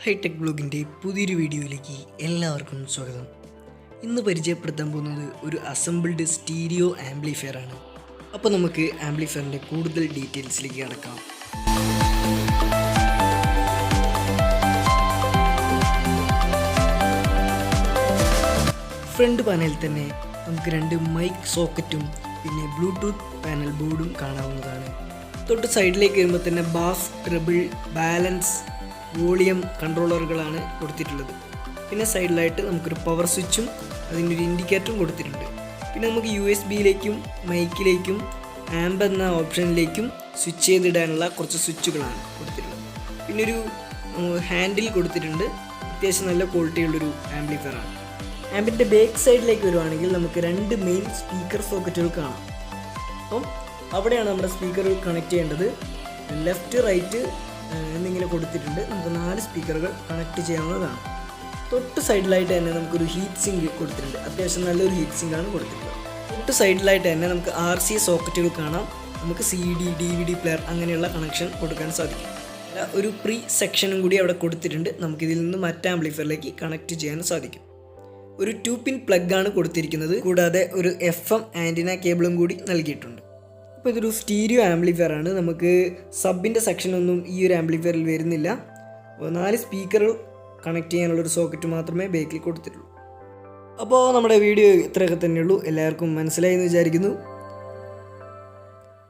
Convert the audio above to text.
Hi tech ബ്ലോഗിൻ്റെ പുതിയൊരു വീഡിയോയിലേക്ക് എല്ലാവർക്കും സ്വാഗതം. ഇന്ന് പരിചയപ്പെടുത്താൻ പോകുന്നത് ഒരു അസംബിൾഡ് സ്റ്റീരിയോ ആംപ്ലിഫയർ ആണ്. അപ്പോൾ നമുക്ക് ആംപ്ലിഫയറിൻ്റെ കൂടുതൽ ഡീറ്റെയിൽസിലേക്ക് കടക്കാം. ഫ്രണ്ട് പാനലിൽ തന്നെ നമുക്ക് രണ്ട് മൈക്ക് സോക്കറ്റും പിന്നെ ബ്ലൂടൂത്ത് പാനൽ ബോർഡും കാണാവുന്നതാണ്. തൊട്ട് സൈഡിലേക്ക് വരുമ്പോൾ തന്നെ ബാസ്, ട്രിബിൾ, ബാലൻസ്, വോളിയം കൺട്രോളറുകളാണ് കൊടുത്തിട്ടുള്ളത്. പിന്നെ സൈഡിലായിട്ട് നമുക്കൊരു പവർ സ്വിച്ചും അതിൻ്റെ ഒരു ഇൻഡിക്കേറ്ററും കൊടുത്തിട്ടുണ്ട്. പിന്നെ നമുക്ക് USB-യിലേക്കും മൈക്കിലേക്കും ആംപ് എന്ന ഓപ്ഷനിലേക്കും സ്വിച്ച് ചെയ്തിടാനുള്ള കുറച്ച് സ്വിച്ചുകളാണ് കൊടുത്തിട്ടുള്ളത്. പിന്നെ ഒരു ഹാൻഡിൽ കൊടുത്തിട്ടുണ്ട്. അത്യാവശ്യം നല്ല ക്വാളിറ്റിയുള്ളൊരു ആംപ്ലിഫയറാണ്. ആംപിൻ്റെ ബാക്ക് സൈഡിലേക്ക് വരുവാണെങ്കിൽ നമുക്ക് രണ്ട് മെയിൻ സ്പീക്കർ സോക്കറ്റുകൾ കാണാം. അപ്പം അവിടെയാണ് നമ്മുടെ സ്പീക്കറുകൾ കണക്ട് ചെയ്യേണ്ടത്. ലെഫ്റ്റ്, റൈറ്റ് എന്നിങ്ങനെ കൊടുത്തിട്ടുണ്ട്. നമുക്ക് 4 സ്പീക്കറുകൾ കണക്ട് ചെയ്യാവുന്നതാണ്. തൊട്ട് സൈഡിലായിട്ട് തന്നെ നമുക്കൊരു ഹീറ്റ് സിങ്ക് കൊടുത്തിട്ടുണ്ട്. അത്യാവശ്യം നല്ലൊരു ഹീറ്റ് സിങ്കാണ് കൊടുത്തിട്ടുള്ളത്. തൊട്ട് സൈഡിലായിട്ട് തന്നെ നമുക്ക് RC സോക്കറ്റുകൾ കാണാം. നമുക്ക് CD, DVD പ്ലെയർ അങ്ങനെയുള്ള കണക്ഷൻ കൊടുക്കാൻ സാധിക്കും. ഒരു പ്രീ സെക്ഷനും കൂടി അവിടെ കൊടുത്തിട്ടുണ്ട്. നമുക്കിതിൽ നിന്ന് മറ്റ് ആംപ്ലിഫയറിലേക്ക് കണക്ട് ചെയ്യാൻ സാധിക്കും. ഒരു 2-പിൻ പ്ലഗാണ് കൊടുത്തിരിക്കുന്നത്. കൂടാതെ ഒരു FM ആൻറ്റിന കേബിളും കൂടി നൽകിയിട്ടുണ്ട്. അപ്പോൾ ഇതൊരു സ്റ്റീരിയോ ആംപ്ലിഫയർ ആണ്. നമുക്ക് സബിൻ്റെ സെക്ഷനൊന്നും ഈ ഒരു ആംപ്ലിഫയറിൽ വരുന്നില്ല. 4 സ്പീക്കറുകൾ കണക്ട് ചെയ്യാനുള്ളൊരു സോക്കറ്റ് മാത്രമേ ബേക്കിൽ കൊടുത്തിട്ടുള്ളൂ. അപ്പോൾ നമ്മുടെ വീഡിയോ ഇത്രയൊക്കെ തന്നെയുള്ളൂ. എല്ലാവർക്കും മനസ്സിലായി എന്ന് വിചാരിക്കുന്നു.